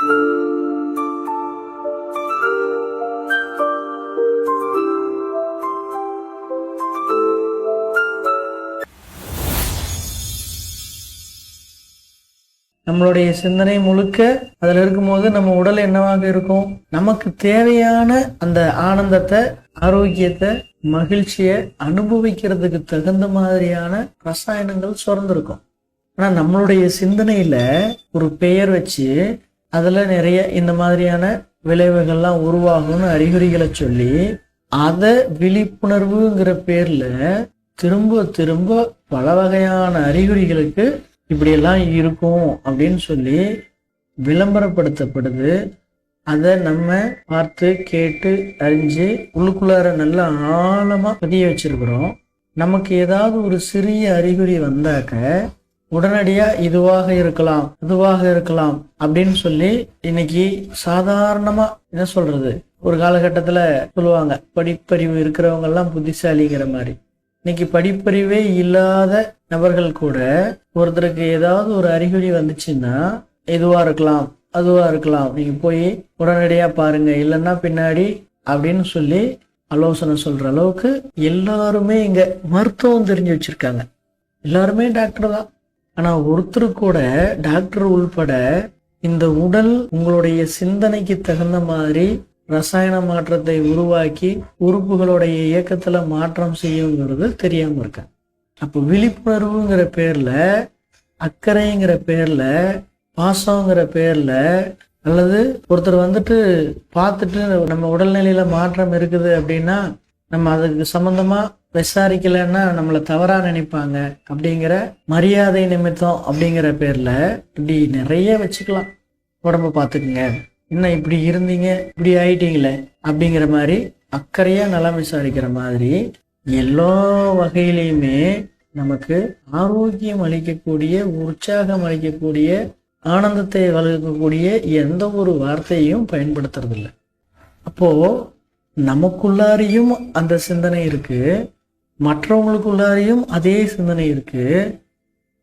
நம்மளுடைய சிந்தனை முழுக்க அதுல இருக்கும்போது நம்ம உடல் என்னவாக இருக்கும்? நமக்கு தேவையான அந்த ஆனந்தத்தை, ஆரோக்கியத்தை, மகிழ்ச்சியை அனுபவிக்கிறதுக்கு தகுந்த மாதிரியான ரசாயனங்கள் சுரந்திருக்கும். ஆனா நம்மளுடைய சிந்தனையில ஒரு பெயர் வச்சு அதுல நிறைய இந்த மாதிரியான விளைவுகள்லாம் உருவாகும்னு அறிகுறிகளை சொல்லி அதை விழிப்புணர்வுங்கிற பேர்ல திரும்ப திரும்ப பல வகையான அறிகுறிகளுக்கு இப்படியெல்லாம் இருக்கும் அப்படின்னு சொல்லி விளம்பரப்படுத்தப்படுது. அதை நம்ம பார்த்து கேட்டு அறிஞ்சு உள்ளுக்குள்ளார நல்லா ஆழமா பதிய வச்சிருக்கிறோம். நமக்கு ஏதாவது ஒரு சிறிய அறிகுறி வந்தாக்க உடனடியா இதுவாக இருக்கலாம், அதுவாக இருக்கலாம் அப்படின்னு சொல்லி இன்னைக்கு சாதாரணமா என்ன சொல்றது, ஒரு காலகட்டத்துல சொல்லுவாங்க படிப்பறிவு இருக்கிறவங்க எல்லாம் புத்திசாலிங்கிற மாதிரி. இன்னைக்கு படிப்பறிவே இல்லாத நபர்கள் கூட ஒருத்தருக்கு ஏதாவது ஒரு அறிகுறி வந்துச்சுன்னா இதுவா இருக்கலாம், அதுவா இருக்கலாம், நீங்க போய் உடனடியா பாருங்க, இல்லைன்னா பின்னாடி அப்படின்னு சொல்லி ஆலோசனை சொல்ற அளவுக்கு எல்லாருமே இங்க மருத்துவம் தெரிஞ்சு வச்சிருக்காங்க. எல்லாருமே டாக்டர் தான். ஆனா ஒருத்தர் கூட டாக்டர் உள்பட இந்த உடல் உங்களுடைய சிந்தனைக்கு தகுந்த மாதிரி ரசாயன மாற்றத்தை உருவாக்கி உறுப்புகளுடைய இயக்கத்துல மாற்றம் செய்யுங்கிறது தெரியாம இருக்க. அப்போ விழிப்புணர்வுங்கிற பேர்ல, அக்கறைங்கிற பேர்ல, பாசங்கிற பேர்ல, அல்லது ஒருத்தர் வந்துட்டு பார்த்துட்டு நம்ம உடல்நிலையில மாற்றம் இருக்குது அப்படின்னா நம்ம அதுக்கு சம்பந்தமா விசாரிக்கலைன்னா நம்மளை தவறா நினைப்பாங்க அப்படிங்கிற மரியாதை நிமித்தம் அப்படிங்கிற பேர்ல இப்படி நிறைய வச்சுக்கலாம். உடம்ப பார்த்துக்குங்க, இன்னும் இப்படி இருந்தீங்க இப்படி ஆயிட்டீங்களே அப்படிங்கிற மாதிரி அக்கறையா நலம் விசாரிக்கிற மாதிரி எல்லா வகையிலையுமே நமக்கு ஆரோக்கியம் அளிக்கக்கூடிய, உற்சாகம் அளிக்கக்கூடிய, ஆனந்தத்தை வளர்க்கக்கூடிய எந்த ஒரு வார்த்தையும் பயன்படுத்துறது இல்லை. அப்போ நமக்குள்ளாரையும் அந்த சிந்தனை இருக்கு, மற்றவங்களுக்குள்ளாரையும் அதே சிந்தனை இருக்கு.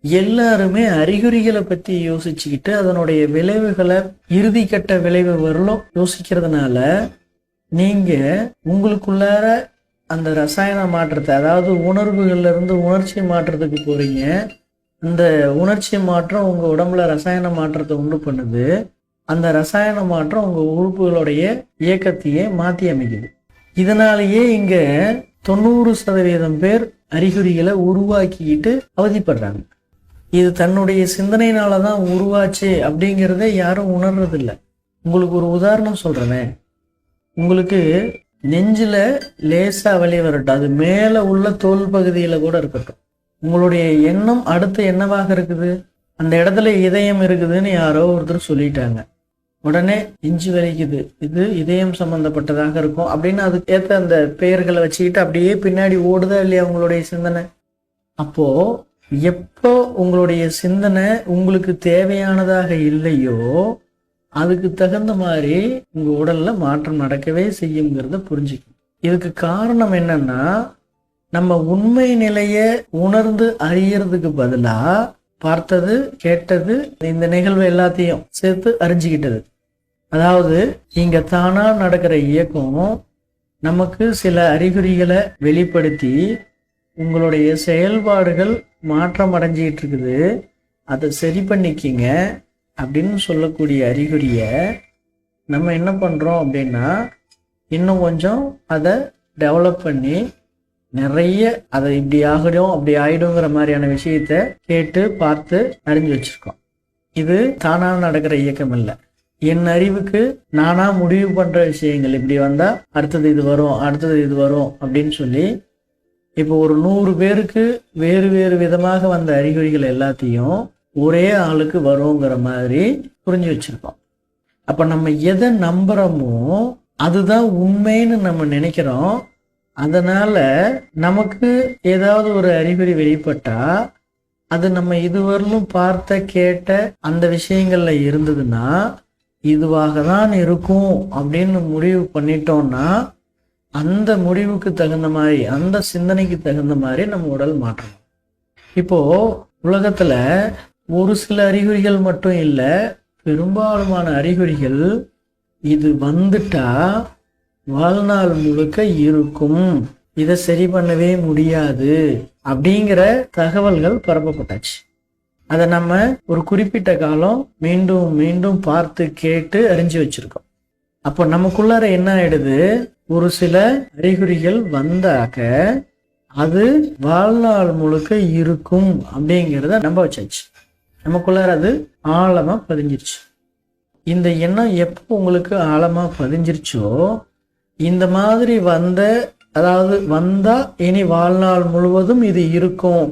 எல்லாருமே அறிகுறிகளை பத்தி யோசிச்சுக்கிட்டு அதனுடைய விளைவுகளை, இறுதி கட்ட விளைவு வரலும் யோசிக்கிறதுனால நீங்க உங்களுக்குள்ளார அந்த ரசாயன மாற்றத்தை, அதாவது உணர்வுகள்ல இருந்து உணர்ச்சி மாற்றத்துக்கு போறீங்க. அந்த உணர்ச்சி மாற்றம் உங்க உடம்புல ரசாயன மாற்றத்தை உண்டு பண்ணுது. அந்த ரசாயன மாற்றம் உங்க உறுப்புகளுடைய இயக்கத்தையே மாத்தி அமைக்குது. இதனாலேயே இங்க 90% பேர் அறிகுறிகளை உருவாக்கிக்கிட்டு அவதிப்படுறாங்க. இது தன்னுடைய சிந்தனையினாலதான் உருவாச்சு அப்படிங்கிறத யாரும் உணர்றதில்லை. உங்களுக்கு ஒரு உதாரணம் சொல்றேனே, உங்களுக்கு நெஞ்சில லேசா வலி வரட்டும், அது மேல உள்ள தோல் பகுதியில கூட இருக்கட்டும், உங்களுடைய எண்ணம் அடுத்து என்னவாக இருக்குது? அந்த இடத்துல இதயம் இருக்குதுன்னு யாரோ ஒருத்தர் சொல்லிட்டாங்க, உடனே நெஞ்சு வலிக்குது, இது இதயம் சம்பந்தப்பட்டதாக இருக்கும் அப்படின்னு அதுக்கு ஏற்ற அந்த பெயர்களை வச்சுக்கிட்டு அப்படியே பின்னாடி ஓடுதா இல்லையா உங்களுடைய சிந்தனை? அப்போ எப்போ உங்களுடைய சிந்தனை உங்களுக்கு தேவையானதாக இல்லையோ அதுக்கு தகுந்த மாதிரி உங்க உடல்ல மாற்றம் நடக்கவே செய்யுங்கிறத புரிஞ்சுக்கணும். இதுக்கு காரணம் என்னன்னா, நம்ம உண்மை நிலைய உணர்ந்து அறியறதுக்கு பதிலா பார்த்தது, கேட்டது, இந்த நிகழ்வு எல்லாத்தையும் சேர்த்து அறிஞ்சுக்கிட்டது. அதாவது இங்க தானா நடக்கிற இயக்கம் நமக்கு சில அறிகுறிகளை வெளிப்படுத்தி உங்களுடைய செயல்பாடுகள் மாற்றம் அடைஞ்சிக்கிட்டு இருக்குது, அதை சரி பண்ணிக்கிங்க அப்படின்னு சொல்லக்கூடிய அறிகுறிய நம்ம என்ன பண்றோம் அப்படின்னா இன்னும் கொஞ்சம் அதை டெவலப் பண்ணி நிறைய அதை இப்படி ஆகிடும் அப்படி ஆயிடுங்கிற மாதிரியான விஷயத்த கேட்டு பார்த்து அறிஞ்சு வச்சிருக்கோம். இது தானா நடக்கிற இயக்கம் இல்லை. என் அறிவுக்கு நானா முடிவு பண்ற விஷயங்கள் இப்படி வந்தா அடுத்தது இது வரும், அடுத்தது இது வரும் அப்படின்னு சொல்லி இப்போ ஒரு 100 பேருக்கு வேறு வேறு விதமாக வந்த அறிகுறிகள் எல்லாத்தையும் ஒரே ஆளுக்கு வருங்கிற மாதிரி புரிஞ்சு வச்சிருக்கோம். அப்ப நம்ம எதை நம்புறோமோ அதுதான் உண்மைன்னு நம்ம நினைக்கிறோம். அதனால நமக்கு ஏதாவது ஒரு அறிகுறி வெளிப்பட்டா அது நம்ம இதுவரையிலும் பார்த்த கேட்ட அந்த விஷயங்கள்ல இருந்ததுன்னா இதுவாக தான் இருக்கும் அப்படின்னு முடிவு பண்ணிட்டோம்னா அந்த முடிவுக்கு தகுந்த மாதிரி, அந்த சிந்தனைக்கு தகுந்த மாதிரி நம்ம உடல் மாற்றணும். இப்போ உலகத்துல ஒரு சில அறிகுறிகள் மட்டும் இல்லை, பெரும்பாலுமான அறிகுறிகள் இது வந்துட்டா வாழ்நாள் முழுக்க இருக்கும், இதை சரி பண்ணவே முடியாது அப்படிங்கிற தகவல்கள் பரப்பப்பட்டாச்சு. அதை நம்ம ஒரு குறிப்பிட்ட காலம் மீண்டும் மீண்டும் பார்த்து கேட்டு அறிஞ்சு வச்சிருக்கோம். அப்போ நமக்குள்ளார என்ன ஆயிடுது, ஒரு சில அறிகுறிகள் வந்தாக்க அது வாழ்நாள் முழுக்க இருக்கும் அப்படிங்கிறத நம்ப வச்சாச்சு. நமக்குள்ளார அது ஆழமா பதிஞ்சிருச்சு. இந்த எண்ணம் எப்போ உங்களுக்கு ஆழமா பதிஞ்சிருச்சோ, இந்த மாதிரி வந்தா இனி வாழ்நாள் முழுவதும் இது இருக்கும்,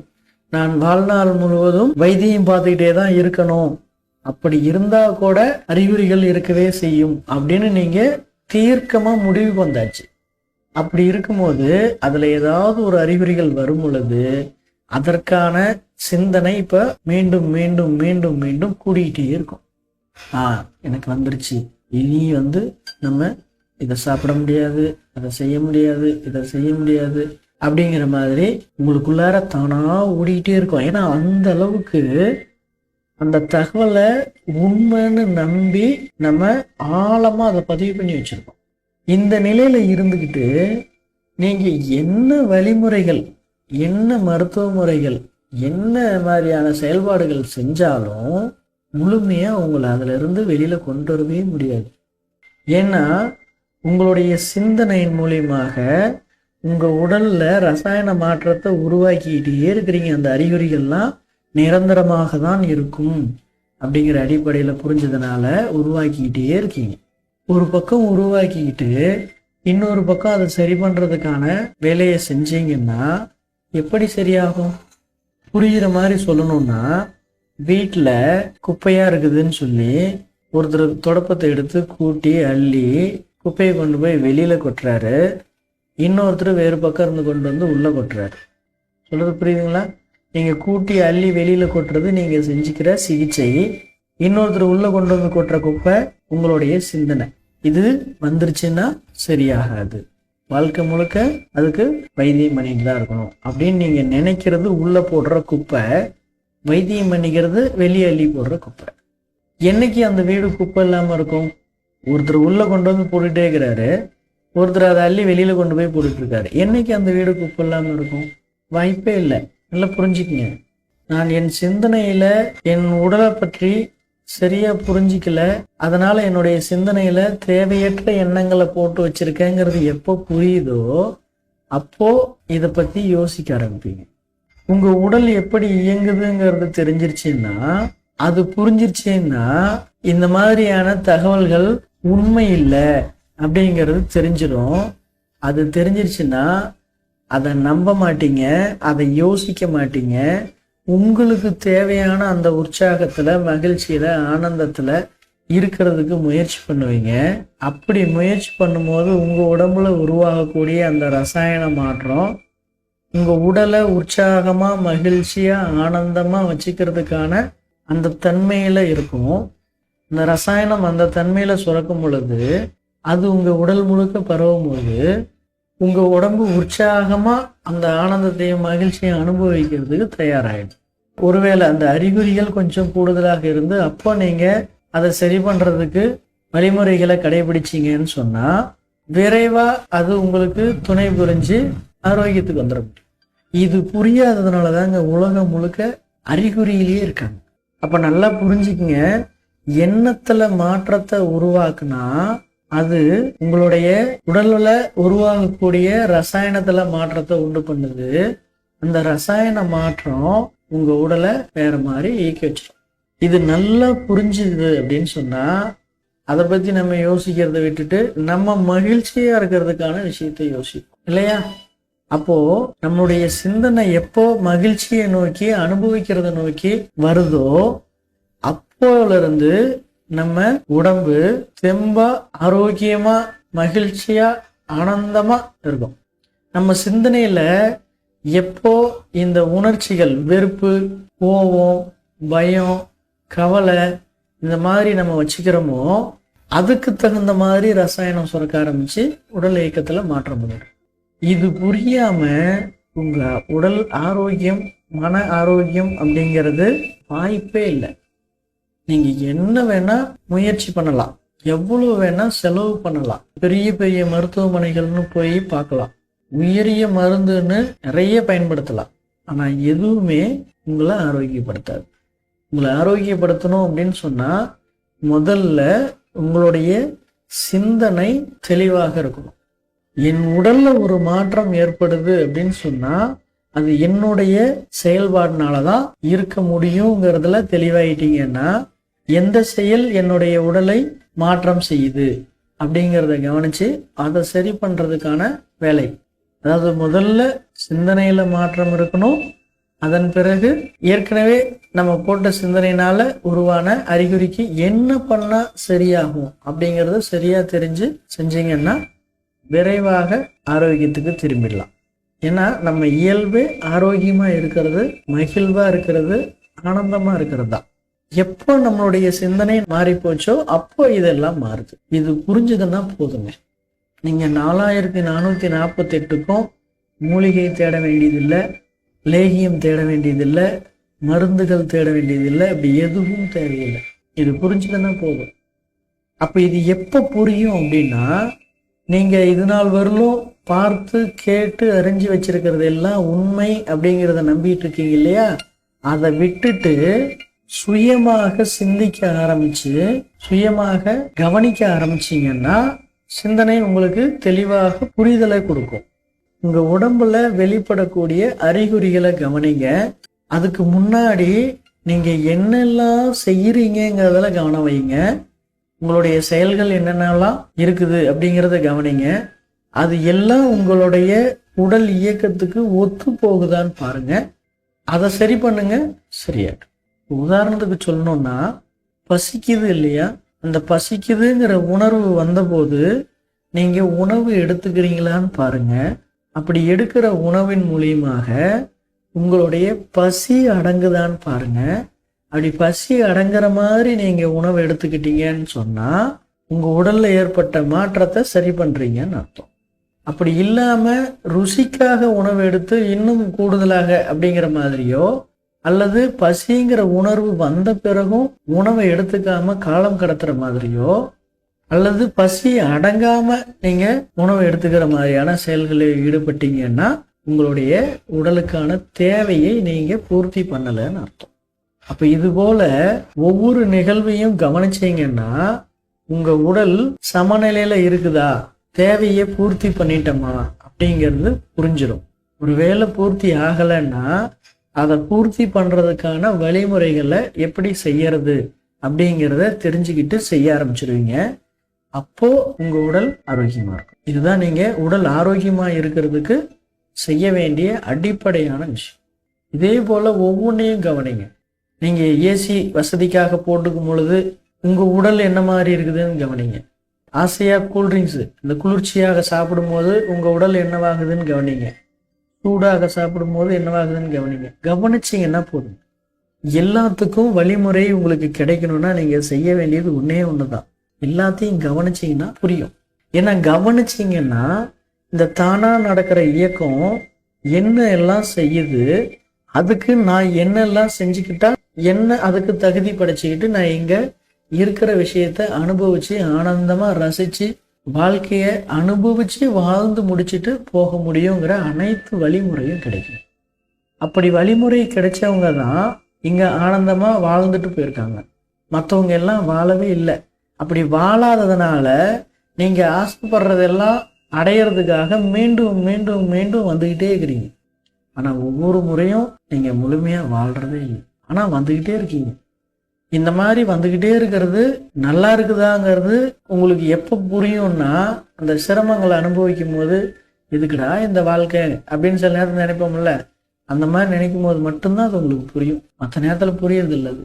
நான் வாழ்நாள் முழுவதும் வைத்தியம் பார்த்துக்கிட்டே தான் இருக்கணும், அப்படி இருந்தா கூட அறிகுறிகள் இருக்கவே செய்யும் அப்படின்னு நீங்க தீர்க்கமா முடிவுக்கு வந்தாச்சு. அப்படி இருக்கும்போது அதுல ஏதாவது ஒரு அறிகுறிகள் வரும் பொழுது அதற்கான சிந்தனை இப்ப மீண்டும் மீண்டும் மீண்டும் மீண்டும் கூடிக்கிட்டே இருக்கும். எனக்கு வந்துருச்சு, இனி நம்ம இதை சாப்பிட முடியாது, அதை செய்ய முடியாது, இதை செய்ய முடியாது அப்படிங்கிற மாதிரி உங்களுக்குள்ளார தானா ஓடிக்கிட்டே இருக்கும். ஏன்னா அந்த அளவுக்கு அந்த தகவலை உண்மைன்னு நம்பி நம்ம ஆழமா அதை பதிவு பண்ணி வச்சிருக்கோம். இந்த நிலையில இருந்துக்கிட்டு நீங்க என்ன வழிமுறைகள், என்ன மருத்துவ முறைகள், என்ன மாதிரியான செயல்பாடுகள் செஞ்சாலும் முழுமையா உங்களை அதுல இருந்து வெளியில கொண்டு வரவே முடியாது. ஏன்னா உங்களுடைய சிந்தனையின் மூலியமாக உங்க உடல்ல ரசாயன மாற்றத்தை உருவாக்கிக்கிட்டே இருக்கிறீங்க. அந்த அறிகுறிகள்லாம் நிரந்தரமாக தான் இருக்கும் அப்படிங்கிற அடிப்படையில புரிஞ்சதுனால உருவாக்கிக்கிட்டே இருக்கீங்க. ஒரு பக்கம் உருவாக்கிக்கிட்டு இன்னொரு பக்கம் அதை சரி பண்றதுக்கான வேலையை செஞ்சீங்கன்னா எப்படி சரியாகும்? புரிகிற மாதிரி சொல்லணும்னா, வீட்டுல குப்பையா இருக்குதுன்னு சொல்லி ஒருத்தர் தொடப்பத்தை எடுத்து கூட்டி அள்ளி குப்பையை கொண்டு போய் வெளியில கொட்டுறாரு, இன்னொருத்தர் வேறு பக்கம் இருந்து கொண்டு வந்து உள்ள கொட்டுறாரு. சொல்றது புரியுதுங்களா? நீங்க கூட்டி அள்ளி வெளியில கொட்டுறது நீங்க செஞ்சுக்கிற சிகிச்சை, இன்னொருத்தர் உள்ள கொண்டு வந்து கொட்டுற குப்பை உங்களுடைய சிந்தனை. இது வந்துருச்சுன்னா சரியாகாது, வாழ்க்கை முழுக்க அதுக்கு வைத்தியம் பண்ணிட்டு தான் இருக்கணும் அப்படின்னு நீங்க நினைக்கிறது உள்ள போடுற குப்பை, வைத்தியம் பண்ணிக்கிறது வெளியே அள்ளி போடுற குப்பை. என்னைக்கு அந்த வீடு குப்பை இல்லாம இருக்கும்? ஒருத்தர் உள்ள கொண்டு வந்து போட்டுட்டே இருக்கிறாரு, ஒருத்தர் அதை அள்ளி வெளியில கொண்டு போய் போட்டுட்டு இருக்காரு. என்னைக்கு அந்த வீடு குப்பை இல்லாம இருக்கும்? வாய்ப்பே இல்லை. நல்லா புரிஞ்சுக்கங்க. நான் என் சிந்தனையில என் உடலை பற்றி சரியா புரிஞ்சிக்கல, அதனால என்னுடைய சிந்தனையில தேவையற்ற எண்ணங்களை போட்டு வச்சிருக்கேங்கிறது எப்போ புரியுதோ அப்போ இதை பத்தி யோசிக்க ஆரம்பிப்பீங்க. உங்க உடல் எப்படி இயங்குதுங்கிறது தெரிஞ்சிருச்சுன்னா, அது புரிஞ்சிருச்சுன்னா இந்த மாதிரியான தகவல்கள் உண்மை இல்லை அப்படிங்கிறது தெரிஞ்சிடும். அது தெரிஞ்சிருச்சுன்னா அதை நம்ப மாட்டீங்க, அதை யோசிக்க மாட்டீங்க. உங்களுக்கு தேவையான அந்த உற்சாகத்துல, மகிழ்ச்சியில, ஆனந்தத்துல இருக்கிறதுக்கு முயற்சி பண்ணுவீங்க. அப்படி முயற்சி பண்ணும்போது உங்க உடம்புல உருவாகக்கூடிய அந்த ரசாயன மாற்றம் உங்க உடலை உற்சாகமா, மகிழ்ச்சியா, ஆனந்தமா வச்சுக்கிறதுக்கான அந்த தன்மையில இருக்கும். இந்த ரசாயனம் அந்த தன்மையில சுரக்கும் பொழுது அது உங்க உடல் முழுக்க பரவும் போது உங்க உடம்பு உற்சாகமா அந்த ஆனந்தத்தையும் மகிழ்ச்சியும் அனுபவிக்கிறதுக்கு தயாராகிடும். ஒருவேளை அந்த அறிகுறிகள் கொஞ்சம் கூடுதலாக இருந்து அப்போ நீங்க அதை சரி பண்றதுக்கு வழிமுறைகளை கடைபிடிச்சிங்கன்னு சொன்னா விரைவா அது உங்களுக்கு துணை புரிஞ்சு ஆரோக்கியத்துக்கு வந்துட முடியும். இது புரியாததுனாலதாங்க உலகம் முழுக்க அறிகுறியிலேயே இருக்காங்க. அப்ப நல்லா புரிஞ்சுக்குங்க, எண்ணத்துல மாற்றத்தை உருவாக்குனா அது உங்களுடைய உடல்ல உருவாகக்கூடிய ரசாயனத்துல மாற்றத்தை உண்டு பண்ணுது. அந்த ரசாயன மாற்றம் உங்க உடலை வேற மாதிரி இயக்கி வச்சிடும். இது நல்லா புரிஞ்சுது அப்படின்னு சொன்னா அதை பத்தி நம்ம யோசிக்கிறத விட்டுட்டு நம்ம மகிழ்ச்சியா இருக்கிறதுக்கான விஷயத்தை யோசிப்போம் இல்லையா? அப்போ நம்மளுடைய சிந்தனை எப்போ மகிழ்ச்சியை நோக்கி, அனுபவிக்கிறத நோக்கி வருதோ அப்போல இருந்து நம்ம உடம்பு தெம்பா, ஆரோக்கியமா, மகிழ்ச்சியா, ஆனந்தமா இருக்கும். நம்ம சிந்தனையில எப்போ இந்த உணர்ச்சிகள், வெறுப்பு, கோபம், பயம், கவலை இந்த மாதிரி நம்ம வச்சுக்கிறோமோ அதுக்கு தகுந்த மாதிரி ரசாயனம் சுரக்க ஆரம்பிச்சு உடல் இயக்கத்துல மாற்றம் பண்ணிடும். இது புரியாம உங்க உடல் ஆரோக்கியம், மன ஆரோக்கியம் அப்படிங்கிறது வாய்ப்பே இல்லை. நீங்க என்ன வேணா முயற்சி பண்ணலாம், எவ்வளவு வேணா செலவு பண்ணலாம், பெரிய பெரிய மருத்துவமனைகள்னு போய் பார்க்கலாம், உயரிய மருந்துன்னு நிறைய பயன்படுத்தலாம். ஆனா எதுவுமே உங்களை ஆரோக்கியப்படுத்தாது. உங்களை ஆரோக்கியப்படுத்தணும் அப்படின்னு சொன்னா முதல்ல உங்களுடைய சிந்தனை தெளிவாக இருக்கணும். என் உடல்ல ஒரு மாற்றம் ஏற்படுது அப்படின்னு சொன்னா அது என்னுடைய செயல்பாடுனாலதான் இருக்க முடியுங்கிறதுல தெளிவாயிட்டீங்கன்னா, எந்த செயல் என்னுடைய உடலை மாற்றம் செய்யுது அப்படிங்கிறத கவனிச்சு அதை சரி பண்றதுக்கான வேலை. அதாவது முதல்ல சிந்தனையில மாற்றம் இருக்கணும். அதன் பிறகு ஏற்கனவே நம்ம போட்ட சிந்தனையினால உருவான அறிகுறிக்கு என்ன பண்ணா சரியாகும் அப்படிங்கறத சரியா தெரிஞ்சு செஞ்சீங்கன்னா விரைவாக ஆரோக்கியத்துக்கு திரும்பிடலாம். ஏன்னா நம்ம இயல்பே ஆரோக்கியமா இருக்கிறது, மகிழ்வா இருக்கிறது, ஆனந்தமா இருக்கிறது தான். எப்போ நம்மளுடைய சிந்தனை மாறி போச்சோ அப்போ இதெல்லாம் மாறுது. இது புரிஞ்சுதுன்னா போதுங்க. நீங்க 4448க்கும் மூலிகை தேட வேண்டியதில்லை, லேகியம் தேட வேண்டியதில்லை, மருந்துகள் தேட வேண்டியதில்லை, அப்படி எதுவும் தேவையில்லை. இது புரிஞ்சுதுன்னா போதும். அப்ப இது எப்ப புரியும் அப்படின்னா, நீங்க இது நாள் வரலும் பார்த்து கேட்டு அறிஞ்சு வச்சிருக்கிறது எல்லாம் உண்மை அப்படிங்கிறத நம்பிட்டு இருக்கீங்க இல்லையா, அதை விட்டுட்டு சுயமாக சிந்திக்க ஆரம்பிச்சு சுயமாக கவனிக்க ஆரம்பிச்சீங்கன்னா சிந்தனை உங்களுக்கு தெளிவாக புரிதலை கொடுக்கும். உங்க உடம்புல வெளிப்படக்கூடிய அறிகுறிகளை கவனிங்க. அதுக்கு முன்னாடி நீங்க என்னெல்லாம் செய்யறீங்கிறதுல கவனம் வைங்க. உங்களுடைய செயல்கள் என்னென்னலாம் இருக்குது அப்படிங்கிறத கவனிங்க. அது எல்லாம் உங்களுடைய உடல் இயக்கத்துக்கு ஒத்து போகுதான்னு பாருங்க. அதை சரி பண்ணுங்க, சரியாட்டு. உதாரணத்துக்கு சொல்லணும்னா, பசிக்குது இல்லையா, அந்த பசிக்குதுங்கிற உணர்வு வந்தபோது நீங்க உணவு எடுத்துக்கிறீங்களான்னு பாருங்க. அப்படி எடுக்கிற உணவின் மூலியமாக உங்களுடைய பசி அடங்குதான்னு பாருங்க. அப்படி பசி அடங்குற மாதிரி நீங்க உணவு எடுத்துக்கிட்டீங்கன்னு சொன்னா உங்க உடல்ல ஏற்பட்ட மாற்றத்தை சரி பண்றீங்கன்னு அர்த்தம். அப்படி இல்லாம ருசிக்காக உணவு எடுத்து இன்னும் கூடுதலாக அப்படிங்கிற மாதிரியோ, அல்லது பசிங்கிற உணர்வு வந்த பிறகும் உணவை எடுத்துக்காம காலம் கடத்துற மாதிரியோ, அல்லது பசி அடங்காம நீங்க உணவை எடுத்துக்கிற மாதிரியான செயல்களில் ஈடுபட்டீங்கன்னா உங்களுடைய உடலுக்கான தேவையை நீங்க பூர்த்தி பண்ணலன்னு அர்த்தம். அப்ப இது போல ஒவ்வொரு நிகழ்வையும் கவனிச்சீங்கன்னா உங்க உடல் சமநிலையில இருக்குதா, தேவையை பூர்த்தி பண்ணிட்டோமா அப்படிங்கிறது புரிஞ்சிடும். ஒருவேளை பூர்த்தி ஆகலைன்னா அதை பூர்த்தி பண்றதுக்கான வழிமுறைகளை எப்படி செய்யறது அப்படிங்கிறத தெரிஞ்சுக்கிட்டு செய்ய ஆரம்பிச்சிருவீங்க. அப்போ உங்க உடல் ஆரோக்கியமா இருக்கும். இதுதான் நீங்க உடல் ஆரோக்கியமா இருக்கிறதுக்கு செய்ய வேண்டிய அடிப்படையான விஷயம். இதே போல ஒவ்வொன்றையும் கவனிங்க. நீங்க ஏசி வசதிக்காக போட்டுக்கும் பொழுது உங்க உடல் என்ன மாதிரி இருக்குதுன்னு கவனிங்க. ஆசையா கூல்ட்ரிங்க்ஸ் இந்த குளிர்ச்சியாக சாப்பிடும் போது உங்க உடல் என்னவாகுதுன்னு கவனிங்க. சூடாக சாப்பிடும் போது என்னவாகுதுன்னு கவனிங்க. கவனிச்சிங்கன்னா போதும். எல்லாத்துக்கும் வழிமுறை உங்களுக்கு கிடைக்கணும்னா நீங்க செய்ய வேண்டியது ஒன்னே ஒண்ணுதான். எல்லாத்தையும் கவனிச்சிங்கன்னா புரியும். ஏன்னா கவனிச்சிங்கன்னா இந்த தானா நடக்கிற இயக்கம் என்ன எல்லாம் செய்யுது, அதுக்கு நான் என்னெல்லாம் செஞ்சுக்கிட்டா என்ன அதுக்கு தகுதி படைச்சுக்கிட்டு நான் இங்க இருக்கிற விஷயத்த அனுபவிச்சு ஆனந்தமா ரசிச்சு வாழ்க்கைய அனுபவிச்சு வாழ்ந்து முடிச்சுட்டு போக முடியுங்கிற அனைத்து வழிமுறையும் கிடைக்கும். அப்படி வழிமுறை கிடைச்சவங்க தான் இங்க ஆனந்தமா வாழ்ந்துட்டு போயிருக்காங்க. மற்றவங்க எல்லாம் வாழவே இல்லை. அப்படி வாழாததுனால நீங்க ஆசைப்படுறதெல்லாம் அடையிறதுக்காக மீண்டும் மீண்டும் மீண்டும் வந்துகிட்டே இருக்கிறீங்க. ஆனா ஒவ்வொரு முறையும் நீங்க முழுமையா வாழ்றதே இல்லை. ஆனா வந்துகிட்டே இருக்கீங்க. இந்த மாதிரி வந்துகிட்டே இருக்கிறது நல்லா இருக்குதாங்கிறது உங்களுக்கு எப்ப புரியும்னா, அந்த சிரமங்களை அனுபவிக்கும் போது எதுக்குடா இந்த வாழ்க்கை அப்படின்னு சில நேரத்தில் நினைப்போம்ல, அந்த மாதிரி நினைக்கும் போது மட்டும்தான் அது உங்களுக்கு புரியும். மற்ற நேரத்துல புரியறது இல்லை. அது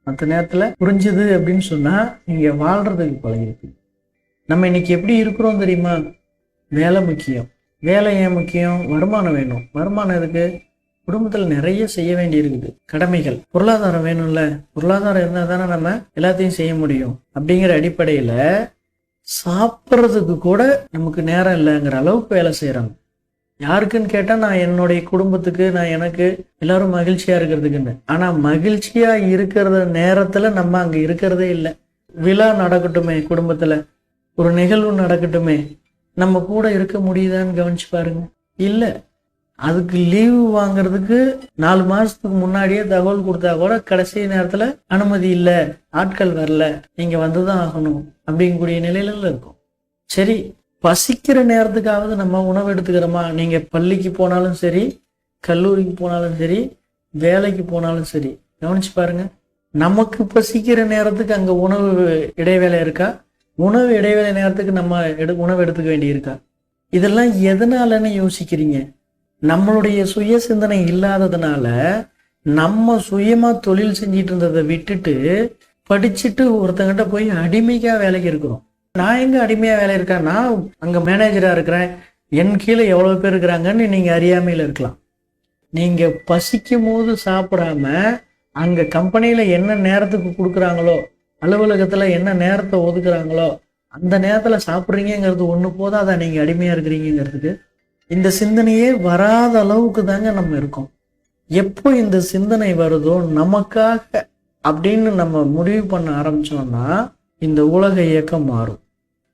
மற்ற நேரத்துல புரிஞ்சுது அப்படின்னு சொன்னா நீங்க வாழ்றதுக்கு பழகிருக்கு. நம்ம இன்னைக்கு எப்படி இருக்கிறோம் தெரியுமா? வேலை முக்கியம். வேலை ஏன் முக்கியம்? வருமானம் வேணும். வருமானம் எதுக்கு? குடும்பத்தில் நிறைய செய்ய வேண்டி இருக்குது, கடமைகள். பொருளாதாரம் வேணும்ல. பொருளாதாரம் இருந்தால் தானே நம்ம எல்லாத்தையும் செய்ய முடியும். அப்படிங்கிற அடிப்படையில சாப்பிட்றதுக்கு கூட நமக்கு நேரம் இல்லைங்கிற அளவுக்கு வேலை செய்யறாங்க. யாருக்குன்னு கேட்டா நான் என்னுடைய குடும்பத்துக்கு, நான் எனக்கு எல்லாரும் மகிழ்ச்சியா இருக்கிறதுக்குன்னு. ஆனா மகிழ்ச்சியா இருக்கிற நேரத்துல நம்ம அங்க இருக்கிறதே இல்லை. விழா நடக்கட்டுமே, குடும்பத்துல ஒரு நிகழ்வு நடக்கட்டுமே, நம்ம கூட இருக்க முடியுதான்னு கவனிச்சு பாருங்க. இல்ல. அதுக்கு லீவு வாங்குறதுக்கு 4 மாசத்துக்கு முன்னாடியே தகவல் கொடுத்தா கூட கடைசி நேரத்துல அனுமதி இல்ல, ஆட்கள் வரல, நீங்க வந்துதான் ஆகணும் அப்படிங்கக்கூடிய நிலையில இருக்கும். சரி, பசிக்கிற நேரத்துக்காவது நம்ம உணவு எடுத்துக்கிறோமா? நீங்க பள்ளிக்கு போனாலும் சரி, கல்லூரிக்கு போனாலும் சரி, வேலைக்கு போனாலும் சரி, கவனிச்சு பாருங்க. நமக்கு பசிக்கிற நேரத்துக்கு அங்க உணவு இடைவேளை இருக்கா? உணவு இடைவேளை நேரத்துக்கு நம்ம உணவு எடுத்துக்க வேண்டி இருக்கா? இதெல்லாம் எதனாலன்னு யோசிக்கிறீங்க? நம்மளுடைய சுய சிந்தனை இல்லாததுனால நம்ம சுயமா தொழில் செஞ்சிட்டு இருந்ததை விட்டுட்டு படிச்சுட்டு ஒருத்தங்கிட்ட போய் அடிமைக்கா வேலைக்கு இருக்கிறோம். நான் எங்க அடிமையா வேலை இருக்கேன்? நான் அங்க மேனேஜரா இருக்கிறேன், என் கீழே எவ்வளவு பேர் இருக்கிறாங்கன்னு நீங்க அறியாமையில இருக்கலாம். நீங்க பசிக்கும் போது சாப்பிடாம அங்க கம்பெனியில என்ன நேரத்துக்கு கொடுக்குறாங்களோ, அலுவலகத்துல என்ன நேரத்தை ஒதுக்குறாங்களோ அந்த நேரத்துல சாப்பிட்றீங்கிறது ஒண்ணு போதும். அதான் நீங்க அடிமையா இருக்கிறீங்கிறதுக்கு. இந்த சிந்தனையே வராத அளவுக்கு தாங்க நம்ம இருக்கோம். எப்போ இந்த சிந்தனை வருதோ நமக்காக அப்படின்னு நம்ம முடிவு பண்ண ஆரம்பிச்சோம்னா இந்த உலக இயக்கம் மாறும்.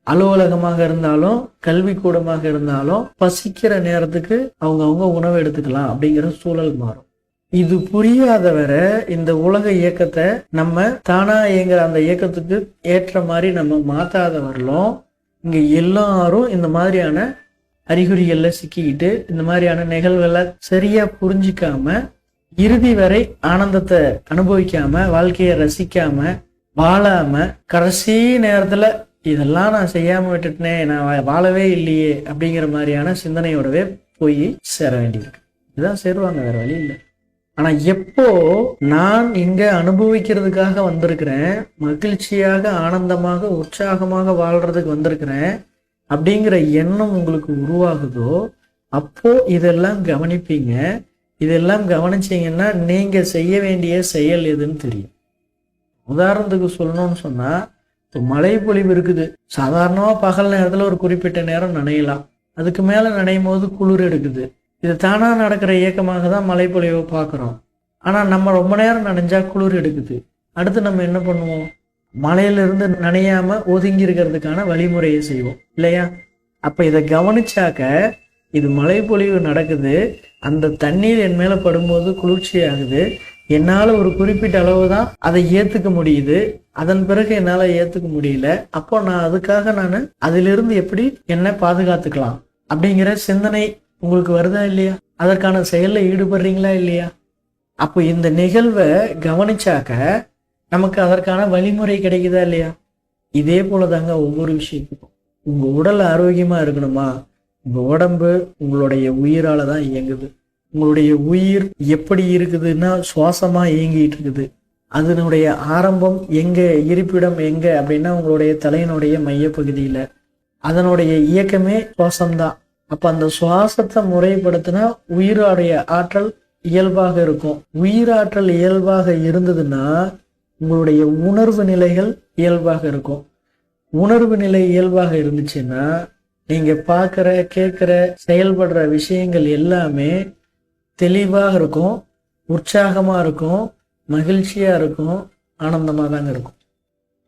அலுவலகமாக இருந்தாலும் கல்வி கூடமாக இருந்தாலும் பசிக்கிற நேரத்துக்கு அவங்க உணவு எடுத்துக்கலாம் அப்படிங்கிற சூழல் மாறும். இது புரியாத வர இந்த உலக இயக்கத்தை நம்ம தானா இயங்குற அந்த இயக்கத்துக்கு ஏற்ற மாதிரி நம்ம மாத்தாத வரலும் இங்க எல்லாரும் இந்த மாதிரியான அறிகுறிகள்ல சிக்கிக்கிட்டு இந்த மாதிரியான நிகழ்வுகளை சரியா புரிஞ்சிக்காம இறுதி வரை ஆனந்தத்தை அனுபவிக்காம வாழ்க்கையை ரசிக்காம வாழாம கடைசி நேரத்துல இதெல்லாம் நான் செய்யாம விட்டுட்டேனே, நான் வாழவே இல்லையே அப்படிங்கிற மாதிரியான சிந்தனையோடவே போய் சேர வேண்டியிருக்கு. இதுதான் சேருவாங்க, வேற வழி இல்லை. ஆனா எப்போ நான் இங்க அனுபவிக்கிறதுக்காக வந்திருக்கிறேன், மகிழ்ச்சியாக ஆனந்தமாக உற்சாகமாக வாழ்றதுக்கு வந்திருக்கிறேன் அப்படிங்கிற எண்ணம் உங்களுக்கு உருவாகுதோ அப்போ இதெல்லாம் கவனிப்பீங்க. இதெல்லாம் கவனிச்சீங்கன்னா நீங்க செய்ய வேண்டிய செயல் எதுன்னு தெரியும். உதாரணத்துக்கு சொல்லணும்னு சொன்னா, இப்போ மழை பொழிவு இருக்குது. சாதாரணமா பகல் நேரத்துல ஒரு குறிப்பிட்ட நேரம் நனையலாம், அதுக்கு மேல நனையும் போது குளிர் எடுக்குது. இது தானா நடக்கிற இயக்கமாக தான் மழை பொழிவை பார்க்குறோம். ஆனா நம்ம ரொம்ப நேரம் நனைஞ்சா குளிர் எடுக்குது. அடுத்து நம்ம என்ன பண்ணுவோம்? மழையிலிருந்து நனையாம ஒதுங்கி இருக்கிறதுக்கான வழிமுறையை செய்வோம் இல்லையா? அப்ப இதை கவனிச்சாக்க இது மழை பொழிவு நடக்குது, அந்த தண்ணீர் என் மேல படும்போது குளிர்ச்சி ஆகுது, என்னால ஒரு குறிப்பிட்ட அளவு தான் அதை ஏத்துக்க முடியுது, அதன் பிறகு என்னால ஏத்துக்க முடியல. அப்போ நான் அதுக்காக அதிலிருந்து எப்படி என்னை பாதுகாத்துக்கலாம் அப்படிங்கிற சிந்தனை உங்களுக்கு வருதா இல்லையா? அதற்கான செயல்ல ஈடுபடுறீங்களா இல்லையா? அப்போ இந்த நிகழ்வை கவனிச்சாக்க நமக்கு அதற்கான வழிமுறை கிடைக்குதா இல்லையா? இதே போலதாங்க ஒவ்வொரு விஷயத்துக்கும். உங்க உடல் ஆரோக்கியமா இருக்கணுமா? உங்க உடம்பு உங்களுடைய உயிரால தான் இயங்குது. உங்களுடைய உயிர் எப்படி இருக்குதுன்னா சுவாசமா இயங்கிட்டு இருக்குது. அதனுடைய ஆரம்பம் எங்க, இருப்பிடம் எங்க அப்படின்னா உங்களுடைய தலையினுடைய மையப்பகுதியில. அதனுடைய இயக்கமே சுவாசம்தான். அப்ப அந்த சுவாசத்தை முறைப்படுத்தினா உயிரோடைய ஆற்றல் இயல்பாக இருக்கும். உயிராற்றல் இயல்பாக இருந்ததுன்னா உங்களுடைய உணர்வு நிலைகள் இயல்பாக இருக்கும். உணர்வு நிலை இயல்பாக இருந்துச்சுன்னா நீங்க பார்க்குற, கேட்குற, செயல்படுற விஷயங்கள் எல்லாமே தெளிவாக இருக்கும், உற்சாகமா இருக்கும், மகிழ்ச்சியா இருக்கும், ஆனந்தமா தாங்க இருக்கும்.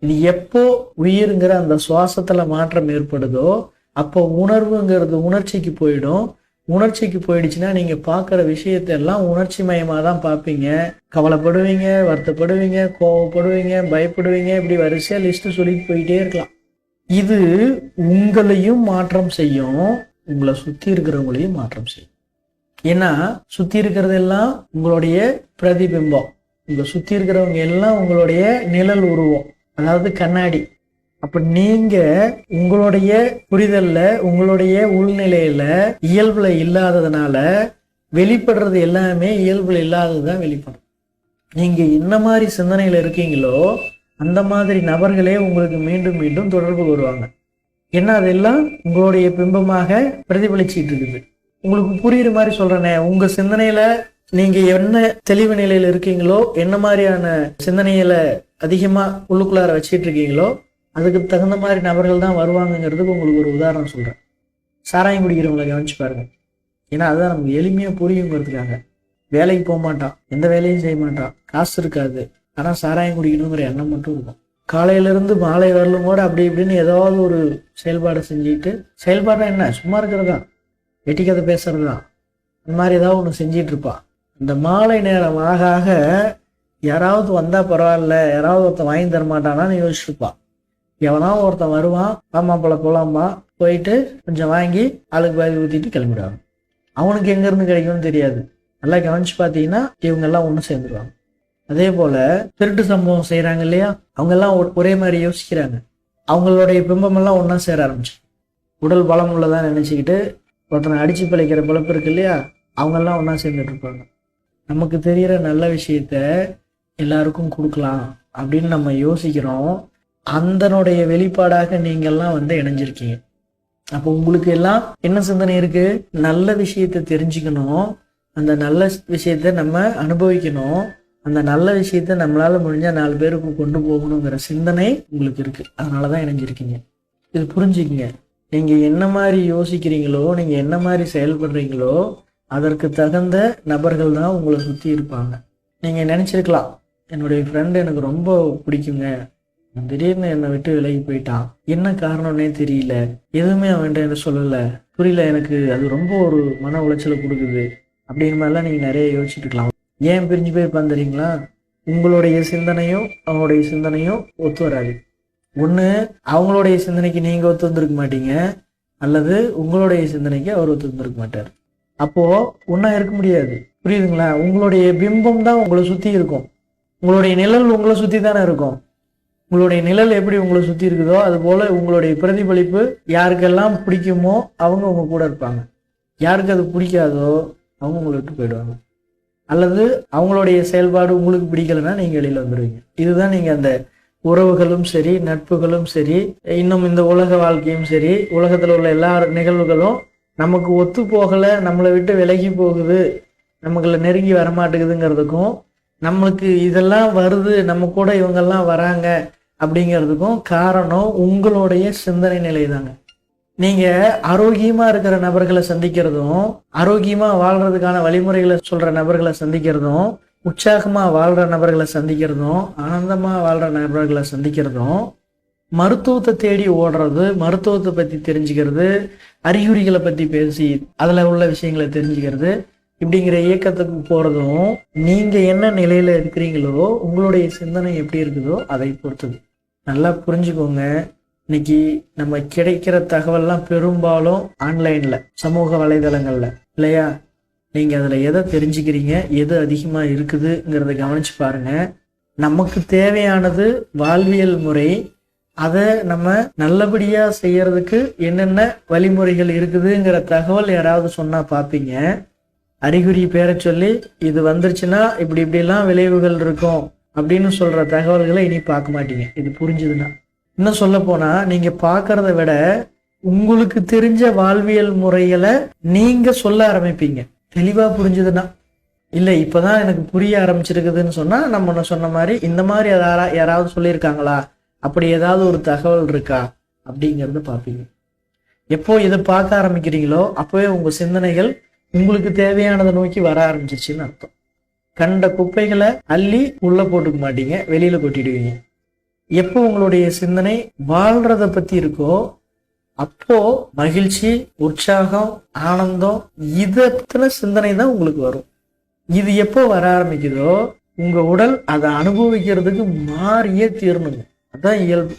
இது எப்போ உயிருங்கிற அந்த சுவாசத்துல மாற்றம் ஏற்படுதோ அப்போ உணர்வுங்கிறது உணர்ச்சிக்கு போயிடும். உணர்ச்சிக்கு போயிடுச்சுன்னா நீங்க பார்க்குற விஷயத்தெல்லாம் உணர்ச்சி மயமா தான் பார்ப்பீங்க. கவலைப்படுவீங்க, வருத்தப்படுவீங்க, கோவப்படுவீங்க, பயப்படுவீங்க, இப்படி வரிசையா லிஸ்ட் சொல்லிட்டு போயிட்டே இருக்கலாம். இது உங்களையும் மாற்றம் செய்யும், உங்களை சுத்தி இருக்கிறவங்களையும் மாற்றம் செய்யும். ஏன்னா சுத்தி இருக்கிறதெல்லாம் உங்களுடைய பிரதிபிம்பம், உங்க சுத்தி இருக்கிறவங்க எல்லாம் உங்களுடைய நிழல் உருவம், அதாவது கண்ணாடி. அப்ப நீங்க உங்களுடைய புரிதல்ல, உங்களுடைய உள்நிலையில இயல்புல இல்லாததுனால வெளிப்படுறது எல்லாமே இயல்புல இல்லாததுதான் வெளிப்படும். நீங்க என்ன மாதிரி சிந்தனையில இருக்கீங்களோ அந்த மாதிரி நபர்களே உங்களுக்கு மீண்டும் மீண்டும் தொடர்பு வருவாங்க. ஏன்னா அதெல்லாம் உங்களுடைய பிம்பமாக பிரதிபலிச்சிட்டு இருக்குது. உங்களுக்கு புரியுற மாதிரி சொல்றேனே, உங்க சிந்தனையில நீங்க என்ன தெளிவு நிலையில இருக்கீங்களோ, என்ன மாதிரியான சிந்தனையில அதிகமா உள்ளுக்குள்ளார வச்சிட்டு இருக்கீங்களோ அதுக்கு தகுந்த மாதிரி நபர்கள் தான் வருவாங்கங்கிறதுக்கு உங்களுக்கு ஒரு உதாரணம் சொல்றேன். சாராயம் குடிக்கிறவங்களை கவனிச்சு பாருங்க. ஏன்னா அதுதான் நமக்கு எளிமையா புரியுங்கிறதுக்காக. வேலைக்கு போக மாட்டான், எந்த வேலையும் செய்ய மாட்டான், காசு இருக்காது, ஆனா சாராயம் குடிக்கணுங்கிற எண்ணம் மட்டும் இருக்கும். காலையில இருந்து மாலை வரலும் கூட அப்படி இப்படின்னு ஏதாவது ஒரு செயல்பாடு செஞ்சுட்டு, செயல்பாடு என்ன சும்மா இருக்கிறது தான், வெட்டி கதை பேசுறது தான், இந்த மாதிரி ஏதாவது ஒன்று செஞ்சிட்டு இருப்பான். இந்த மாலை நேரம் ஆக ஆக யாராவது வந்தா பரவாயில்ல, யாராவது ஒருத்தன் வாங்கி தர மாட்டானான்னு யோசிச்சுருப்பான். எவனாவது ஒருத்தன் வருவான், ஆமா போல போலாமா, போயிட்டு கொஞ்சம் வாங்கி ஆளுக்கு பாதி ஊத்திட்டு கிளம்பிடுவாங்க. அவனுக்கு எங்க இருந்து கிடைக்கும்னு தெரியாது. நல்லா கவனிச்சு பார்த்தீங்கன்னா இவங்க எல்லாம் ஒன்று சேர்ந்துருவாங்க. அதே போல திருட்டு சம்பவம் செய்யறாங்க இல்லையா, அவங்க எல்லாம் ஒரே மாதிரி யோசிக்கிறாங்க. அவங்களுடைய பிம்பம் எல்லாம் ஒன்னா சேர ஆரம்பிச்சு உடல் பலம் உள்ளதான் நினைச்சுக்கிட்டு ஒருத்தனை அடிச்சு பிழைக்கிற பிழப்பு இருக்கு இல்லையா, அவங்க எல்லாம் ஒன்னா சேர்ந்துட்டு இருப்பாங்க. நமக்கு தெரிகிற நல்ல விஷயத்த எல்லாருக்கும் கொடுக்கலாம் அப்படின்னு நம்ம யோசிக்கிறோம். அந்தனுடைய வெளிப்பாடாக நீங்கள்லாம் இணைஞ்சிருக்கீங்க. அப்போ உங்களுக்கு எல்லாம் என்ன சிந்தனை இருக்கு? நல்ல விஷயத்த தெரிஞ்சுக்கணும், அந்த நல்ல விஷயத்த நம்ம அனுபவிக்கணும், அந்த நல்ல விஷயத்த நம்மளால முடிஞ்சா 4 பேருக்கு கொண்டு போகணுங்கிற சிந்தனை உங்களுக்கு இருக்கு. அதனாலதான் இணைஞ்சிருக்கீங்க. இது புரிஞ்சுக்கங்க. நீங்க என்ன மாதிரி யோசிக்கிறீங்களோ, நீங்க என்ன மாதிரி செயல்படுறீங்களோ அதற்கு தகுந்த நபர்கள் தான் உங்களை சுத்தி இருப்பாங்க. நீங்க நினைச்சிருக்கலாம், என்னுடைய ஃப்ரெண்டு எனக்கு ரொம்ப பிடிக்குங்க, திடீர்னு என்னை விட்டு விலகி போயிட்டான், என்ன காரணம்னே தெரியல, எதுவுமே அவன்கிட்ட என்ன சொல்லல, புரியல, எனக்கு அது ரொம்ப ஒரு மன உளைச்சலை கொடுக்குது அப்படிங்கிற மாதிரிலாம் நீங்க நிறைய யோசிச்சுட்டு இருக்கலாம். ஏன் பிரிஞ்சு போய் பார்த்துறீங்களா? உங்களுடைய சிந்தனையும் அவங்களுடைய சிந்தனையும் ஒத்து வராது. ஒண்ணு அவங்களுடைய சிந்தனைக்கு நீங்க ஒத்து வந்திருக்க மாட்டீங்க, அல்லது உங்களுடைய சிந்தனைக்கு அவர் ஒத்து வந்திருக்க மாட்டார். அப்போ ஒன்னா இருக்க முடியாது. புரியுதுங்களா? உங்களுடைய பிம்பம் தான் உங்களை சுத்தி இருக்கும், உங்களுடைய நிழல் உங்களை சுத்தி தானே இருக்கும். உங்களுடைய நிழல் எப்படி உங்களை சுத்தி இருக்குதோ அது போல உங்களுடைய பிரதிபலிப்பு யாருக்கெல்லாம் பிடிக்குமோ அவங்க உங்க கூட இருப்பாங்க, யாருக்கு அது பிடிக்காதோ அவங்க உங்களை விட்டு போயிடுவாங்க, அல்லது அவங்களுடைய செயல்பாடு உங்களுக்கு பிடிக்கலைன்னா நீங்க வெளியில வந்துடுவீங்க. இதுதான் நீங்க அந்த உறவுகளும் சரி, நட்புகளும் சரி, இன்னும் இந்த உலக வாழ்க்கையும் சரி, உலகத்துல உள்ள எல்லா நிகழ்வுகளும் நமக்கு ஒத்து போகலை, நம்மளை விட்டு விலகி போகுது, நமக்குள்ள நெருங்கி வரமாட்டேங்குதுங்கிறதுக்கும், நம்மளுக்கு இதெல்லாம் வருது, நம்ம கூட இவங்கெல்லாம் வராங்க அப்படிங்கிறதுக்கும் காரணம் உங்களுடைய சிந்தனை நிலை தாங்க. நீங்க ஆரோக்கியமா இருக்கிற நபர்களை சந்திக்கிறதும், ஆரோக்கியமா வாழ்றதுக்கான வழிமுறைகளை சொல்ற நபர்களை சந்திக்கிறதும், உற்சாகமா வாழ்ற நபர்களை சந்திக்கிறதும், ஆனந்தமா வாழ்ற நபர்களை சந்திக்கிறதும், மருத்துவத்தை தேடி ஓடுறது, மருத்துவத்தை பத்தி தெரிஞ்சுக்கிறது, அறிகுறிகளை பத்தி பேசி அதுல உள்ள விஷயங்களை தெரிஞ்சுக்கிறது, இப்படிங்கிற இயக்கத்துக்கு போறதும், நீங்க என்ன நிலையில இருக்கிறீங்களோ உங்களுடைய சிந்தனை எப்படி இருக்குதோ அதை பொறுத்தது. நல்லா புரிஞ்சுக்கோங்க. இன்னைக்கு நம்ம கிடைக்கிற தகவல்லாம் பெரும்பாலும் ஆன்லைன்ல, சமூக வலைதளங்கள்ல இல்லையா? நீங்க அதுல எதை தெரிஞ்சுக்கிறீங்க, எது அதிகமா இருக்குதுங்கிறத கவனிச்சு பாருங்க. நமக்கு தேவையானது வாழ்வியல் முறை, அதை நம்ம நல்லபடியா செய்யறதுக்கு என்னென்ன வழிமுறைகள் இருக்குதுங்கிற தகவல் யாராவது சொன்னா பார்ப்பீங்க. அறிகுறி பேரை சொல்லி இது வந்துருச்சுன்னா இப்படி இப்படிலாம் விளைவுகள் இருக்கும் அப்படின்னு சொல்ற தகவல்களை இனி பார்க்க மாட்டீங்க. இது புரிஞ்சுதுன்னா, இன்னும் சொல்ல போனா நீங்க பார்க்கறத விட உங்களுக்கு தெரிஞ்ச வாழ்வியல் முறைகளை நீங்க சொல்ல ஆரம்பிப்பீங்க. தெளிவா புரிஞ்சுதுன்னா. இல்ல இப்பதான் எனக்கு புரிய ஆரம்பிச்சிருக்குதுன்னு சொன்னா, நம்ம சொன்ன மாதிரி இந்த மாதிரி யாராவது சொல்லியிருக்காங்களா, அப்படி ஏதாவது ஒரு தகவல் இருக்கா அப்படிங்கறத பார்ப்பீங்க. எப்போ இதை பார்க்க ஆரம்பிக்கிறீங்களோ அப்பவே உங்க சிந்தனைகள் உங்களுக்கு தேவையானதை நோக்கி வர ஆரம்பிச்சிருச்சுன்னு அர்த்தம். கண்ட குப்பைகளை அள்ளி உள்ள போட்டுக்க மாட்டீங்க, வெளியில கொட்டிடுவீங்க. எப்போ உங்களுடைய சிந்தனை வாழ்றத பத்தி இருக்கோ அப்போ மகிழ்ச்சி, உற்சாகம், ஆனந்தம், இதை பத்தின சிந்தனை தான் உங்களுக்கு வரும். இது எப்போ வர ஆரம்பிக்குதோ உங்க உடல் அதை அனுபவிக்கிறதுக்கு மாறியே தீரணுங்க. அதான் இயல்பு.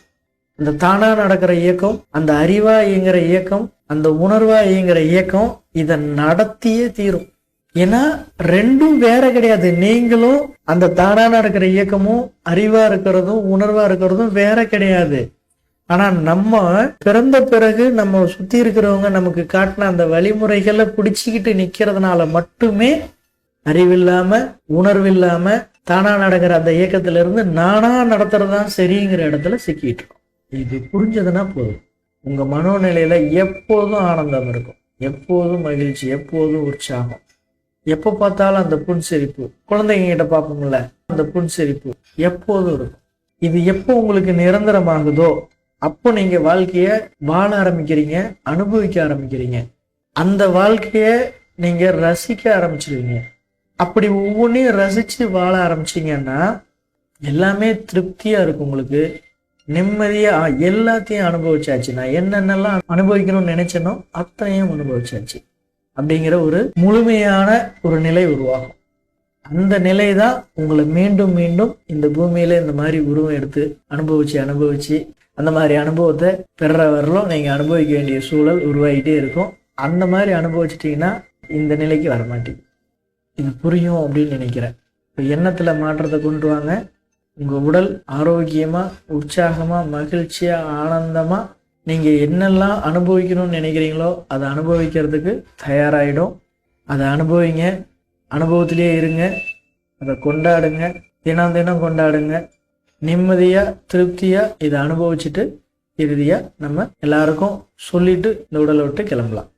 அந்த தானா நடக்கிற இயக்கம், அந்த அறிவா இயங்குற இயக்கம், அந்த உணர்வா இயங்குற இயக்கம் இதை நடத்தியே தீரும். ஏன்னா ரெண்டும் வேற கிடையாது. நீங்களும் அந்த தானா நடக்கிற இயக்கமும், அறிவா இருக்கிறதும் உணர்வா இருக்கிறதும் வேற கிடையாது. ஆனா நம்ம பிறந்த பிறகு நம்ம சுத்தி இருக்கிறவங்க நமக்கு காட்டின அந்த வழிமுறைகளை பிடிச்சிக்கிட்டு நிக்கிறதுனால மட்டுமே அறிவில்லாம, உணர்வில்லாம, தானா நடக்கிற அந்த இயக்கத்துல இருந்து நானா நடத்துறதுதான் சரிங்கிற இடத்துல சிக்கிட்டு இருக்கோம். இது புரிஞ்சதுன்னா போதும். உங்க மனோநிலையில எப்போதும் ஆனந்தம் இருக்கும், எப்போதும் மகிழ்ச்சி, எப்போதும் உற்சாகம். எப்போ பார்த்தாலும் அந்த புன்சிரிப்பு, குழந்தைங்க கிட்ட பார்ப்போம்ல அந்த புன்சிரிப்பு எப்போதும் இருக்கும். இது எப்போ உங்களுக்கு நிரந்தரமாகுதோ அப்போ நீங்க வாழ்க்கைய வாழ ஆரம்பிக்கிறீங்க, அனுபவிக்க ஆரம்பிக்கிறீங்க. அந்த வாழ்க்கைய நீங்கள் ரசிக்க ஆரம்பிச்சிடுவீங்க. அப்படி ஒவ்வொன்றையும் ரசித்து வாழ ஆரம்பிச்சிங்கன்னா எல்லாமே திருப்தியாக இருக்கும். உங்களுக்கு நிம்மதியாக எல்லாத்தையும் அனுபவிச்சாச்சு, நான் என்னென்னலாம் அனுபவிக்கணும்னு நினைச்சேனோ அத்தனையும் அனுபவிச்சாச்சு அப்படிங்கிற ஒரு முழுமையான ஒரு நிலை உருவாகும். அந்த நிலை தான் உங்களை மீண்டும் மீண்டும் இந்த பூமியில இந்த மாதிரி உருவம் எடுத்து அனுபவிச்சு அந்த மாதிரி அனுபவத்தை பெற வரலும் நீங்கள் அனுபவிக்க வேண்டிய சூழல் உருவாகிட்டே இருக்கும். அந்த மாதிரி அனுபவிச்சிட்டிங்கன்னா இந்த நிலைக்கு வரமாட்டீங்க. இது புரியும் அப்படின்னு நினைக்கிறேன். இப்போ எண்ணத்தில் மாற்றத்தை கொண்டு வாங்க. உங்கள் உடல் ஆரோக்கியமாக, உற்சாகமாக, மகிழ்ச்சியாக, ஆனந்தமாக நீங்கள் என்னெல்லாம் அனுபவிக்கணும்னு நினைக்கிறீங்களோ அதை அனுபவிக்கிறதுக்கு தயாராகிடும். அதை அனுபவிங்க, அனுபவத்திலே இருங்க, அதை கொண்டாடுங்க, தினம் தினம் கொண்டாடுங்க. நிம்மதியாக திருப்தியாக இதை அனுபவிச்சுட்டு இறுதியாக நம்ம எல்லாருக்கும் சொல்லிட்டு இந்த உடலை விட்டு கிளம்பலாம்.